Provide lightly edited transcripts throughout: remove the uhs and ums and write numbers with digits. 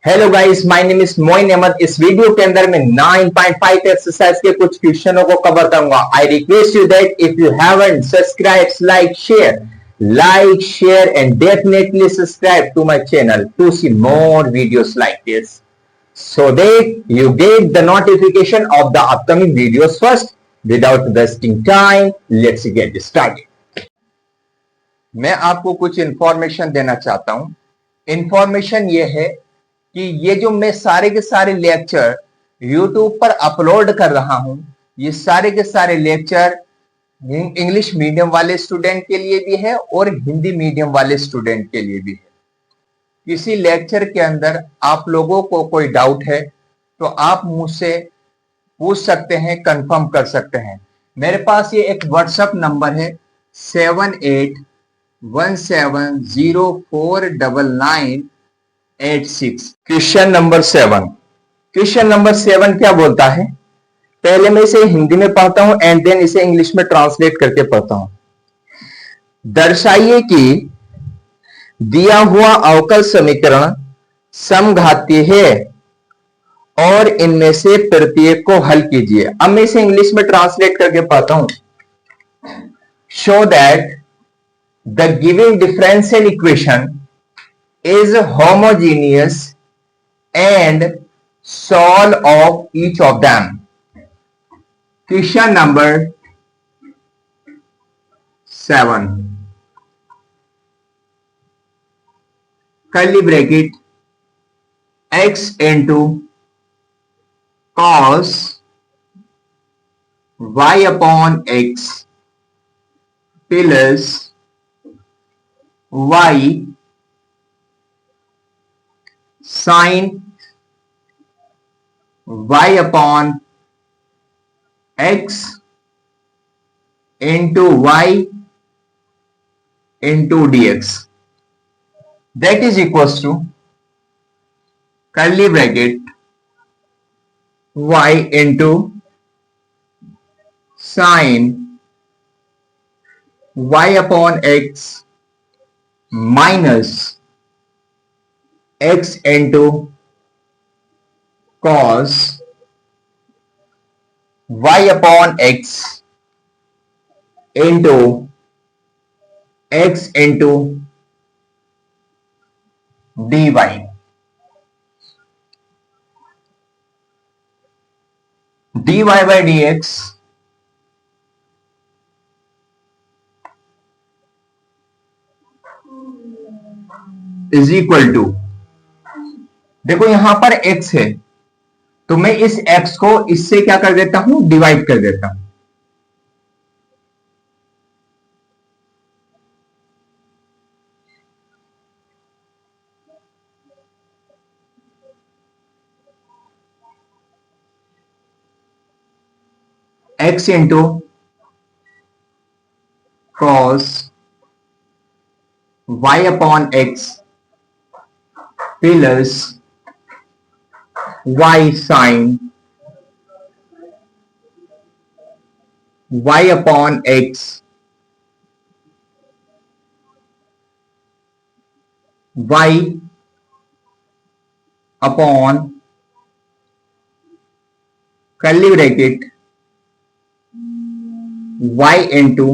Hello guys, my name is Moin Ahmad. इस video के अंदर मैं 9.5 एक्सरसाइज के कुछ क्वेश्चनों को कवर करूंगा। I request you that if you haven't subscribe, like share and definitely subscribe to my channel to see more videos like this so that you get the notification of the upcoming videos first. Without wasting time, let's get started. मैं आपको कुछ information देना चाहता हूं। Information ये है कि ये जो मैं सारे के सारे लेक्चर YouTube पर अपलोड कर रहा हूं, ये सारे के सारे लेक्चर इंग्लिश मीडियम वाले स्टूडेंट के लिए भी है और हिंदी मीडियम वाले स्टूडेंट के लिए भी है। किसी लेक्चर के अंदर आप लोगों को कोई डाउट है तो आप मुझसे पूछ सकते हैं, कंफर्म कर सकते हैं। मेरे पास ये एक व्हाट्सएप नंबर है 7817049986। Question number 7। क्वेश्चन नंबर 7 क्या बोलता है? पहले मैं इसे हिंदी में पढ़ता हूं एंड देन इसे इंग्लिश में ट्रांसलेट करके पढ़ता हूं। दर्शाइए कि दिया हुआ अवकल समीकरण समघातीय है और इनमें से प्रत्येक को हल कीजिए। अब मैं इसे इंग्लिश में ट्रांसलेट करके पढ़ता हूं। Show that the giving differential equation is homogeneous and solve of each of them. Question number 7। curly bracket x into cos y upon x plus y sin y upon x into y into dx, that is equals to curly bracket y into sin y upon x minus x into cos y upon x into x into dy। dy by dx is equal to, देखो यहां पर x है तो मैं इस x को इससे क्या कर देता हूं, डिवाइड कर देता हूं। x into cos y upon x plus y sin y upon x y upon curly bracket y into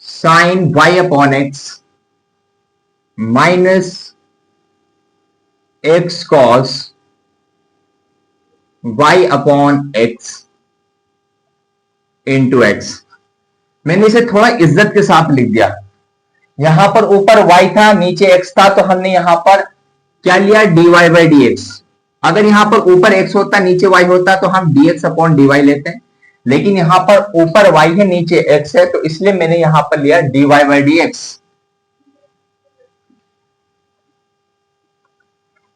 sin y upon x minus x cos y upon x into x। मैंने इसे थोड़ा इज्जत के साथ लिख दिया। यहां पर ऊपर y था, नीचे x था, तो हमने यहां पर क्या लिया, dy by dx। अगर यहां पर ऊपर x होता नीचे y होता तो हम dx अपॉन dy लेते हैं, लेकिन यहां पर ऊपर y है नीचे x है तो इसलिए मैंने यहां पर लिया dy by dx।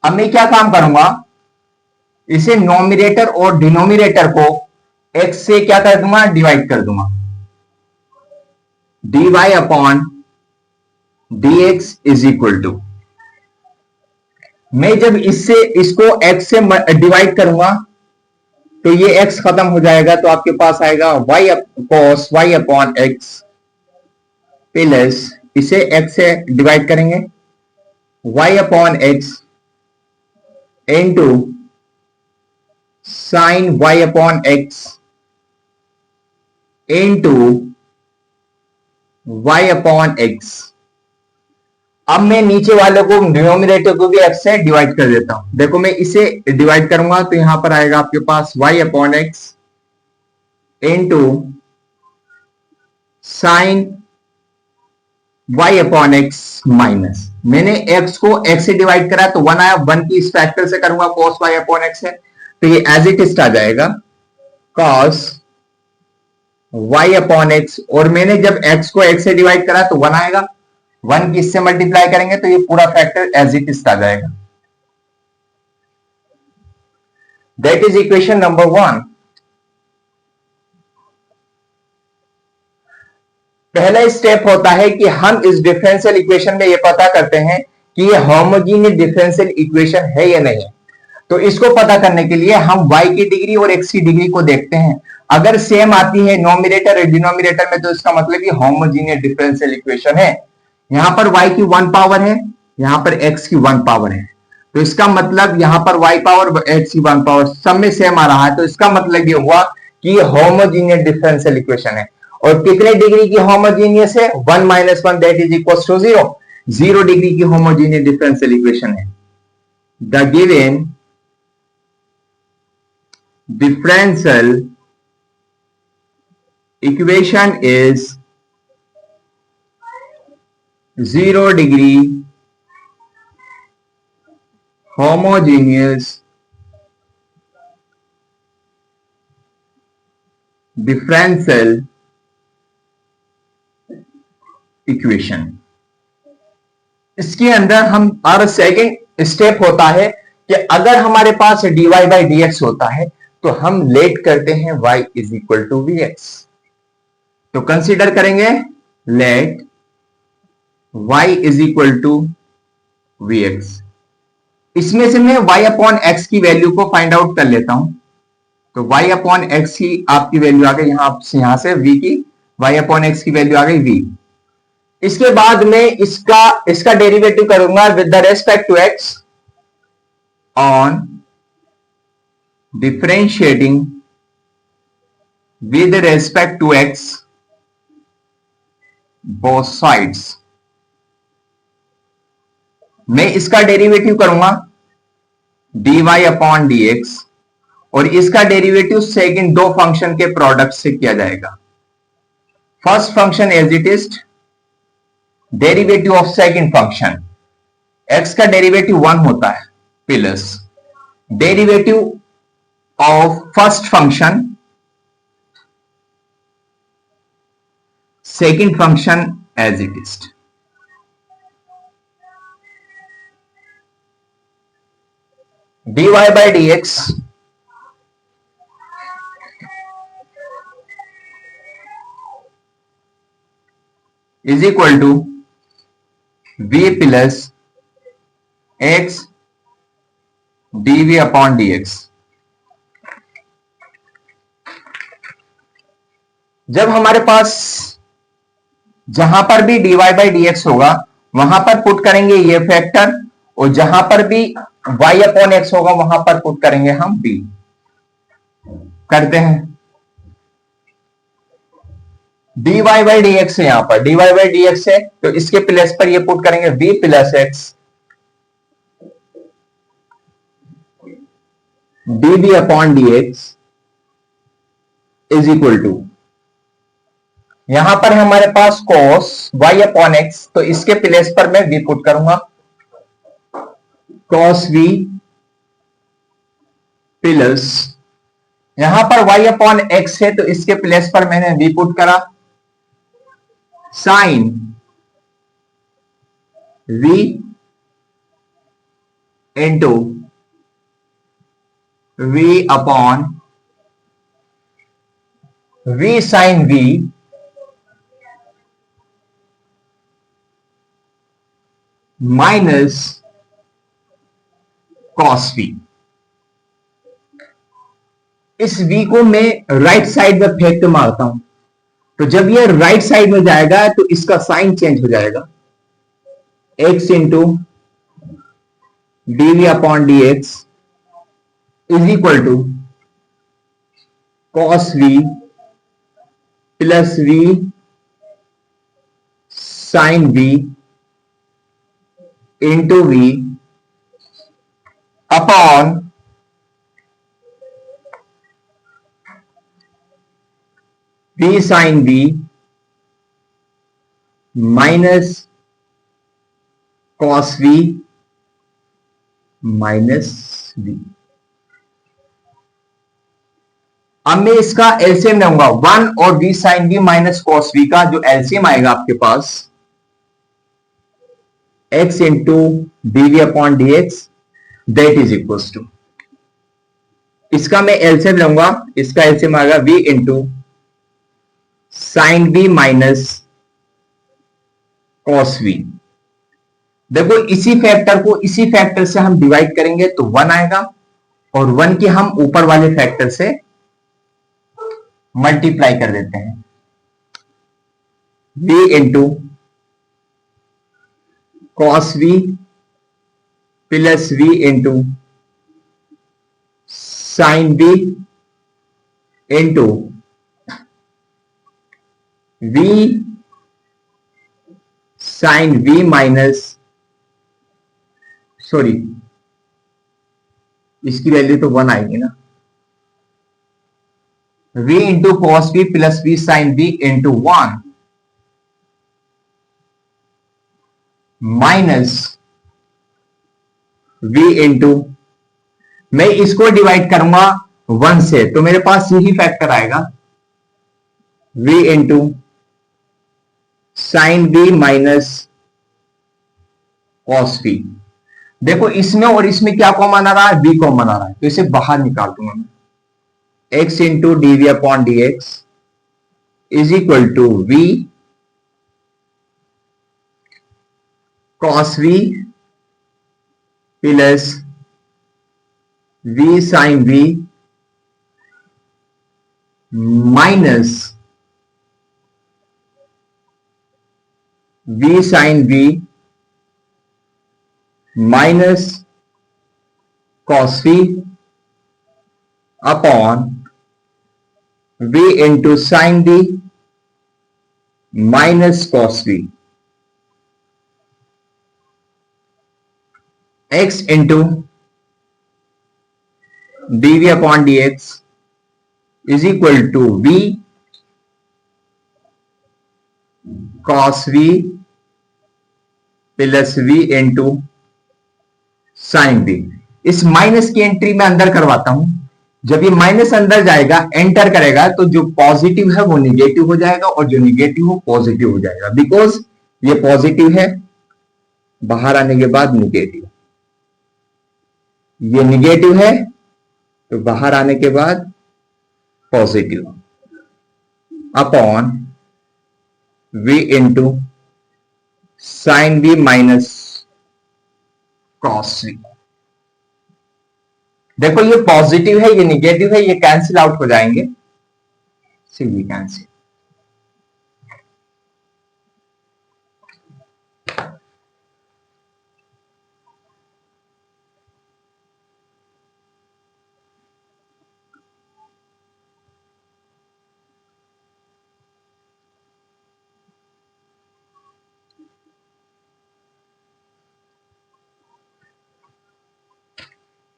अब मैं क्या काम करूंगा, इसे नोमिनेटर और डिनोमिनेटर को x से क्या कर दूंगा, डिवाइड कर दूंगा। dy upon dx is equal to, मैं जब इसको x से डिवाइड करूंगा तो ये x खत्म हो जाएगा तो आपके पास आएगा y cos y upon x plus इसे x से डिवाइड करेंगे y upon x into sine y upon x into y upon x. अब मैं नीचे वाले को डिनोमिनेटर को भी एक्स से डिवाइड कर देता हूं। देखो मैं इसे डिवाइड करूंगा तो यहां पर आएगा आपके पास y upon x into sine y upon x minus, मैंने x को x से डिवाइड करा तो 1 आया, 1 की इस फैक्टर से करूंगा cos y अपॉन एक्स है तो ये एज इट इज आ जाएगा cos y अपॉन एक्स, और मैंने जब x को x से डिवाइड करा तो 1 आएगा, 1 की इससे मल्टीप्लाई करेंगे तो ये पूरा फैक्टर एज इट इज आ जाएगा। That is equation number 1। पहला स्टेप होता है कि हम इस डिफरेंशियल इक्वेशन में ये पता करते हैं कि ये होमोजीनियस डिफरेंशियल इक्वेशन है या नहीं है। तो इसको पता करने के लिए हम y की डिग्री और x की डिग्री को देखते हैं। अगर सेम आती है नोमिनेटर और डिनोमिनेटर में तो इसका मतलब ये होमोजीनियस डिफरेंशियल इक्वेशन है। यहां पर y की 1 पावर है, यहां पर x की 1 पावर है, तो इसका मतलब यहां पर y पावर x की 1 पावर सब में सेम आ रहा है, तो इसका मतलब ये हुआ कि ये होमोजीनियस डिफरेंशियल इक्वेशन है। और कितने डिग्री की होमोजीनियस है? 1 minus 1 that is equal to 0, 0 degree की होमोजीनियस डिफरेंशियल इक्वेशन है। The given differential equation is 0 degree homogeneous differential equation. इसके अंदर हम और सेकंड स्टेप होता है कि अगर हमारे पास dy बाई dx होता है तो हम लेट करते हैं y is equal to vx। तो कंसीडर करेंगे let y is equal to vx। इसमें से मैं y अपॉन एक्स की वैल्यू को फाइंड आउट कर लेता हूं। तो y अपॉन एक्स की आपकी वैल्यू आ गई, यहां से v की y अपॉन एक्स की वैल्यू आ गई v। इसके बाद में इसका डेरिवेटिव करूंगा with the respect to x on differentiating with respect to x both sides. मैं इसका डेरिवेटिव करूंगा dy अपॉन dx और इसका डेरिवेटिव सेकंड दो फंक्शन के प्रोडक्ट से किया जाएगा। First function as it is derivative of second function, x का डेरिवेटिव 1 होता है plus derivative of first function second function as it is. dy by dx is equal to v plus x dv upon dx। जब हमारे पास जहां पर भी dy by dx होगा वहां पर पुट करेंगे ये फैक्टर, और जहां पर भी y अपॉन एक्स होगा वहां पर पुट करेंगे हम b। करते हैं dy बाई dx है, यहां पर dy बाई dx है तो इसके प्लेस पर ये पुट करेंगे v plus x dv upon dx is equal to, यहां पर हमारे पास cos y अपॉन एक्स तो इसके प्लेस पर मैं v पुट करूंगा cos v प्लस यहां पर y अपॉन एक्स है तो इसके प्लेस पर मैंने v पुट करा sine v into v upon v sine v minus cos v। इस v को मैं राइट साइड में फेंक के मारता हूं, तो जब ये राइट साइड में जाएगा तो इसका साइन चेंज हो जाएगा, x into d v upon d x is equal to cos v plus v sine v into v upon v sine v minus cos v minus v. अब मैं इसका LCM लूंगा 1 और v sine v minus cos v का जो LCM आएगा आपके पास x into dv upon dx that is equal to, इसका मैं एलसीएम लूंगा, इसका एलसीएम आएगा v into sine v minus cos v. देखो इसी फैक्टर को इसी फैक्टर से हम डिवाइड करेंगे तो 1 आएगा और 1 की हम ऊपर वाले फैक्टर से मल्टीप्लाई कर देते हैं, v into cos v plus v into sine v into v sine v minus, sorry इसकी वैल्यू तो 1 आएगी ना, v into cos v plus v sine v into 1 minus v into, मैं इसको डिवाइड करूंगा 1 से तो मेरे पास यही फैक्टर आएगा v into sine v minus cos v. देखो इसमें और इसमें क्या कॉमन आ रहा है, v कॉमन आ रहा है तो इसे बाहर निकाल दूंगा मैं, x into dv upon dx is equal to v cos v plus v sine v minus v sine v minus cos v upon v into sine v minus cos v, x into dv upon dx is equal to v cos v plus v into sine v. इस minus की entry मैं अंदर करवाता हूं, जब ये minus अंदर जाएगा एंटर करेगा तो जो पॉजिटिव है वो निगेटिव हो जाएगा और जो निगेटिव हो पॉजिटिव हो जाएगा, बिकॉज ये पॉजिटिव है बाहर आने के बाद निगेटिव, ये निगेटिव है तो बाहर आने के बाद positive upon v into sine v minus cos v. देखो ये पॉजिटिव है ये निगेटिव है, ये कैंसिल आउट हो जाएंगे, c cancel.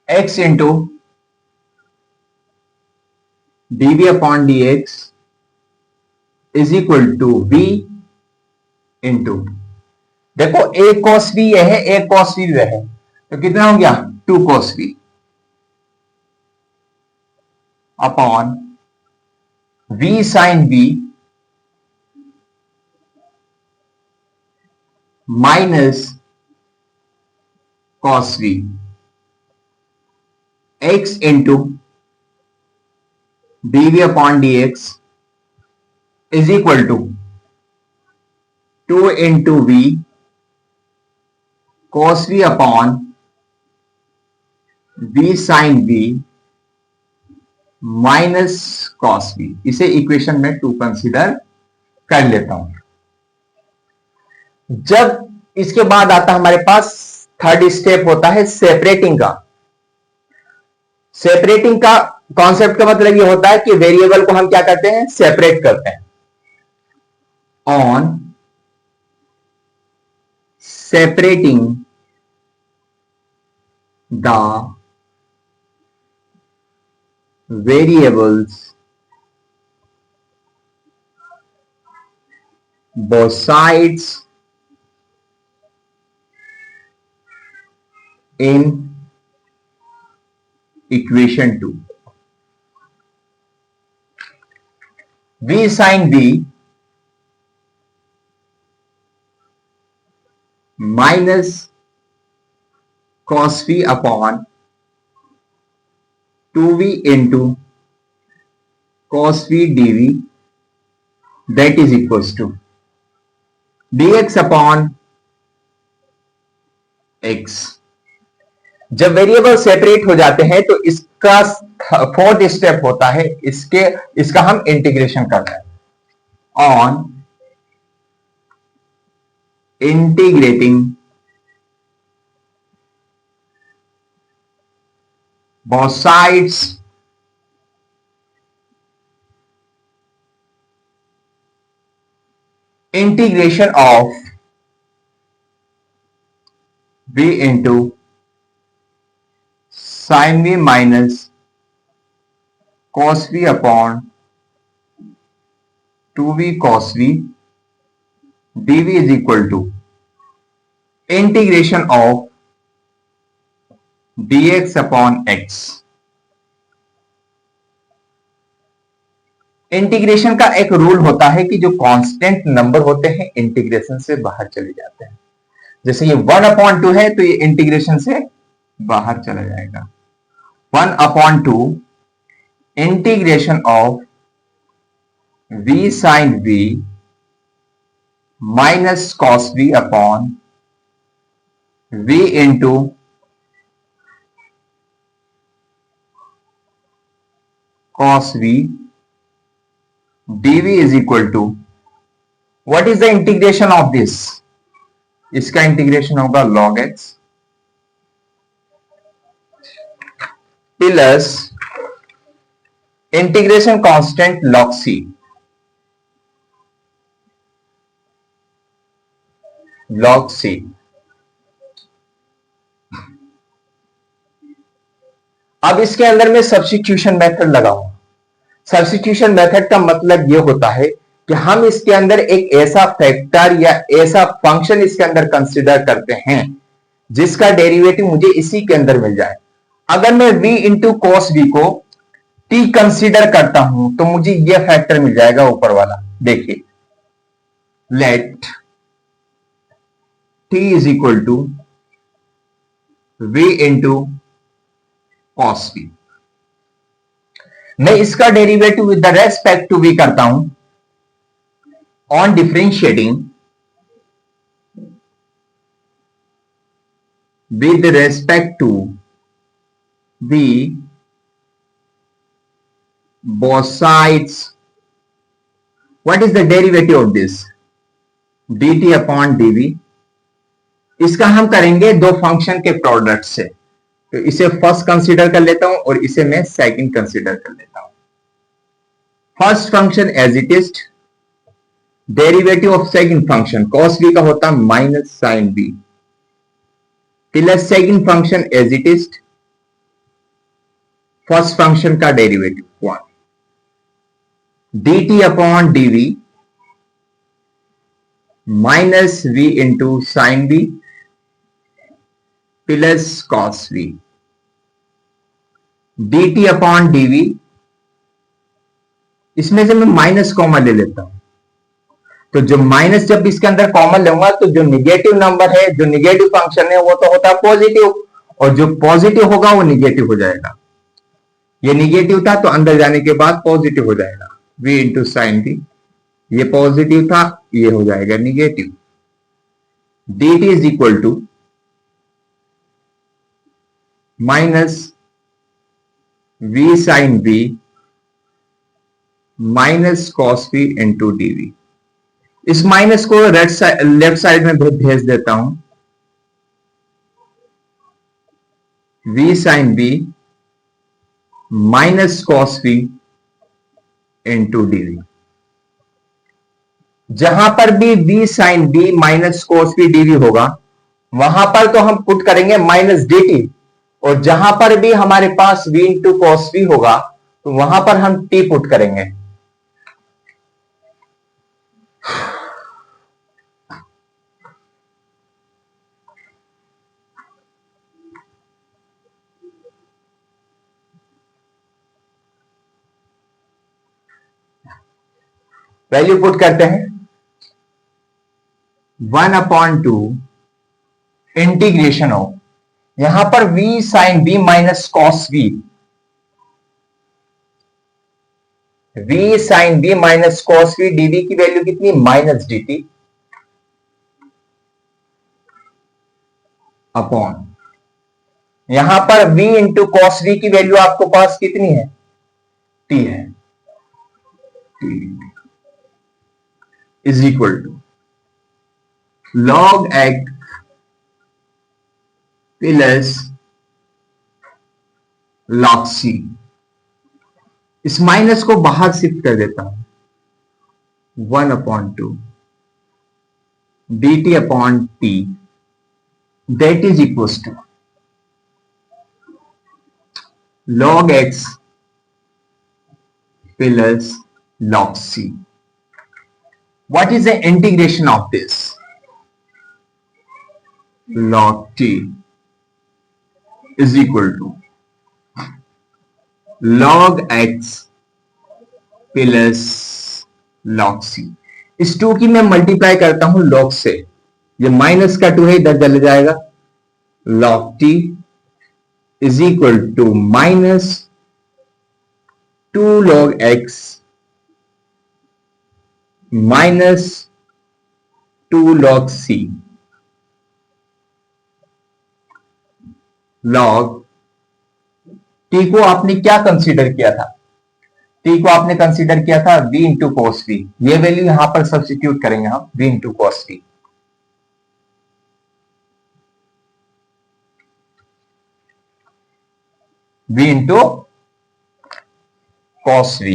x into dv upon dx is equal to v into, देखो a cos v ये है a cos v वह है तो कितना हो गया 2 cos v upon v sine v minus cos v, x into dv upon dx is equal to 2 into v cos v upon v sine v minus cos v। इसे equation में 2 consider कर लेता हूं। जब इसके बाद आता हमारे पास थर्ड स्टेप होता है सेपरेटिंग का। सेपरेटिंग का कॉन्सेप्ट का मतलब ये होता है कि वेरिएबल को हम क्या करते हैं, सेपरेट करते हैं। On separating the variables both sides in equation 2, v sin v minus cos v upon 2v into cos v dv that is equals to dx upon x। जब वेरिएबल सेपरेट हो जाते हैं तो इसका फोर्थ स्टेप होता है, इसका हम इंटीग्रेशन करते हैं। On integrating both sides integration of v into sin v minus cos v upon 2v cos v dv is equal to integration of dx upon x। Integration का एक रूल होता है कि जो कांस्टेंट नंबर होते हैं इंटीग्रेशन से बाहर चले जाते हैं। जैसे ये 1/2 है तो ये इंटीग्रेशन से बाहर चला जाएगा। 1/2 integration of v sin v minus cos v upon v into cos v dv is equal to what is the integration of this? इसका इंटीग्रेशन होगा log x plus integration constant log c। log c अब इसके अंदर में substitution method लगाऊंगा। Substitution method का मतलब यह होता है कि हम इसके अंदर एक ऐसा फैक्टर या ऐसा फंक्शन इसके अंदर कंसीडर करते हैं जिसका डेरिवेटिव मुझे इसी के अंदर मिल जाए। अगर मैं v इंटू कॉस v को t कंसीडर करता हूं तो मुझे यह फैक्टर मिल जाएगा ऊपर वाला। देखिए, let t is equal to v into cos v। मैं इसका derivative with respect to v करता हूं on differentiating with respect to v both sides। what is the derivative of this? dt upon dv। इसका हम करेंगे दो function के product से, तो इसे फर्स्ट कंसीडर कर लेता हूं और इसे मैं सेकंड कंसीडर कर लेता हूं। First function as it is, derivative of second function cos v का होता है minus sin v plus second function as it is, first function का derivative 1 dt upon dv minus v into sine v plus cos v dt upon dv। इसमें से मैं minus common ले लेता हूं, तो जो माइनस जब इसके अंदर कॉमन लूंगा तो जो निगेटिव नंबर है, जो निगेटिव फंक्शन है वो तो होता है पॉजिटिव, और जो पॉजिटिव होगा वो निगेटिव हो जाएगा। ये निगेटिव था तो अंदर जाने के बाद पॉजिटिव हो जाएगा v इंटू साइन v। ये पॉजिटिव था, ये हो जाएगा negative. dt is equal to minus v sine v minus cos v into dv। इस माइनस को लेफ्ट साइड में भेज देता हूं, v sine v minus cos v into dv. जहां पर भी v sine v minus cos v dv होगा वहां पर तो हम पुट करेंगे माइनस dt, और जहां पर भी हमारे पास v इंटू कॉस वी होगा तो वहां पर हम t पुट करेंगे। वैल्यू पुट करते हैं 1/2 इंटीग्रेशन ऑफ, यहां पर v sine v minus cos v, v sine v minus cos v dv की वैल्यू कितनी, माइनस dt अपॉन, यहां पर v इंटू कॉस v की वैल्यू आपको पास कितनी है, t है, t is equal to log x plus log c। इस माइनस को बाहर शिफ्ट कर देता हूं, 1/2 dt upon t that is equal to log x plus log c। What is the integration of this? Log t is equal to log x plus log c। इस 2 की मैं मल्टीप्लाई करता हूं log से, ये माइनस का 2 है इधर चले जाएगा, log t is equal to minus 2 log x minus 2 log c log t को आपने क्या कंसीडर किया था, t को आपने कंसीडर किया था v इंटू कॉस v, ये वैल्यू यहां पर सब्स्टिट्यूट करेंगे हम, v into cos v, v into cos v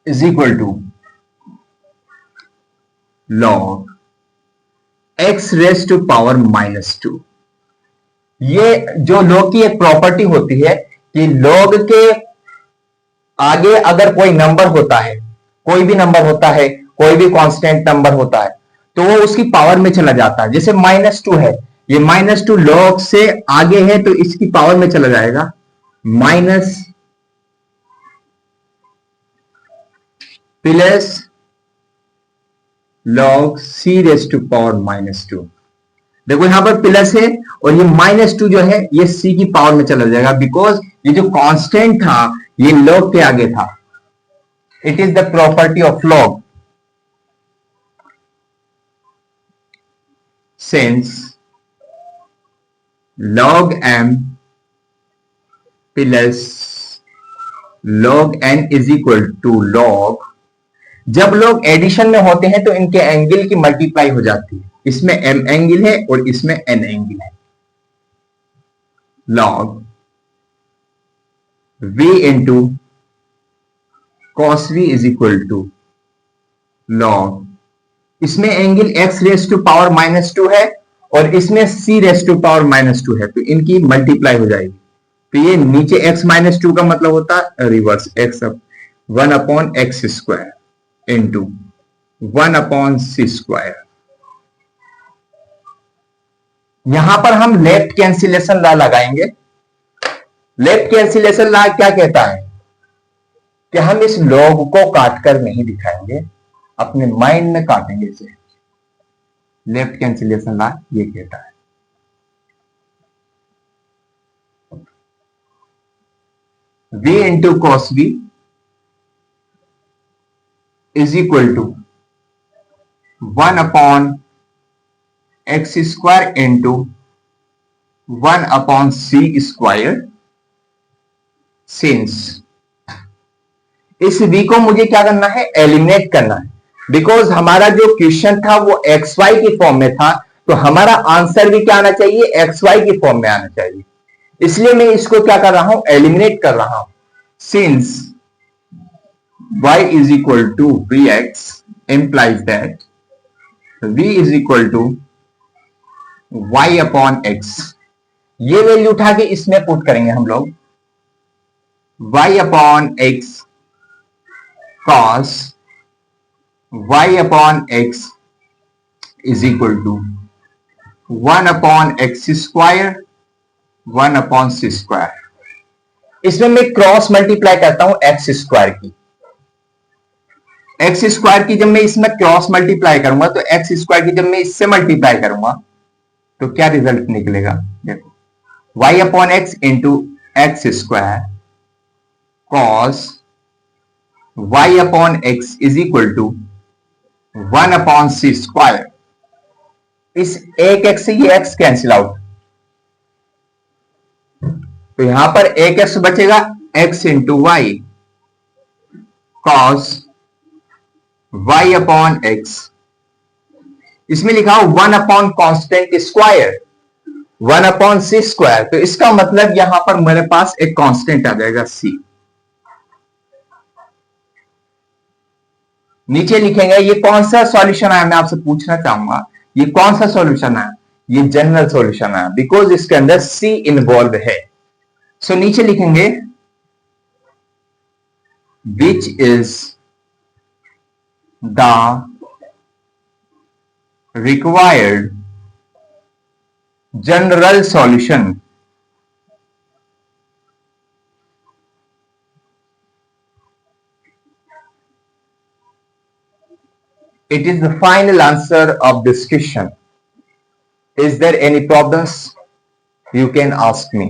is equal to log x raise to power -2। ये जो log की एक प्रॉपर्टी होती है कि log के आगे अगर कोई नंबर होता है, कोई भी नंबर होता है, कोई भी कांस्टेंट नंबर होता है, तो वो उसकी पावर में चला जाता है। जैसे -2 है, ये -2 log से आगे है तो इसकी पावर में चला जाएगा, minus plus log c raise to power -2। देखो यहां पर प्लस है और ये -2 जो है ये c की पावर में चला जाएगा, बिकॉज ये जो कांस्टेंट था ये log के आगे था। It is the property of log, since log m plus log n is equal to log, जब लोग एडिशन में होते हैं तो इनके एंगल की मल्टीप्लाई हो जाती है, इसमें m एंगल है और इसमें n एंगल है, log v into cos v is equal to log, इसमें angle x raise to power -2 है और इसमें c रेज टू पावर -2 है, तो इनकी मल्टीप्लाई हो जाएगी, तो ये नीचे x -2 का मतलब होता है reverse x, 1/x² into 1/c²। यहां पर हम लेफ्ट कैंसिलेशन लॉ लगाएंगे। लेफ्ट कैंसिलेशन लॉ क्या कहता है कि हम इस log को काटकर नहीं दिखाएंगे, अपने माइंड में काटेंगे इसे। लेफ्ट कैंसिलेशन लॉ ये कहता है v into cos v is equal to 1/x² into 1/c², since इस v को मुझे क्या करना है, एलिमिनेट करना है, बिकॉज हमारा जो क्वेश्चन था वो xy की फॉर्म में था, तो हमारा आंसर भी क्या आना चाहिए, xy की फॉर्म में आना चाहिए। इसलिए मैं इसको क्या कर रहा हूं, एलिमिनेट कर रहा हूं. Since y is equal to vx implies that v is equal to y upon x. ये वैल्यू उठा के इसमें पुट करेंगे हम लोग. y upon x cos y upon x is equal to 1 upon x square 1 upon c square. इसमें मैं cross multiply करता हूं एक्स स्क्वायर की. एक्स स्क्वायर की जब मैं इसमें क्रॉस मल्टीप्लाई करूंगा तो एक्स स्क्वायर की जब मैं इससे मल्टीप्लाई करूंगा तो क्या रिजल्ट निकलेगा, देखो. y upon x into x square cos y upon x is equal to 1 upon c square. इस एक एक्स से ये एक्स कैंसिल आउट, तो यहां पर एक एक्स बचेगा, x into y cos y upon x. इसमें लिखा हो 1 upon constant square 1 upon c square. तो इसका मतलब यहां पर मेरे पास एक कांस्टेंट आ जाएगा c. नीचे लिखेंगे ये कौन सा सॉल्यूशन आया, मैं आपसे पूछना चाहूंगा ये कौन सा सॉल्यूशन आया, ये जनरल सॉल्यूशन आया बिकॉज इसके अंदर c इन्वॉल्व है. सो नीचे लिखेंगे which is the required general solution. It is the final answer of this question. Is there any problems? You can ask me.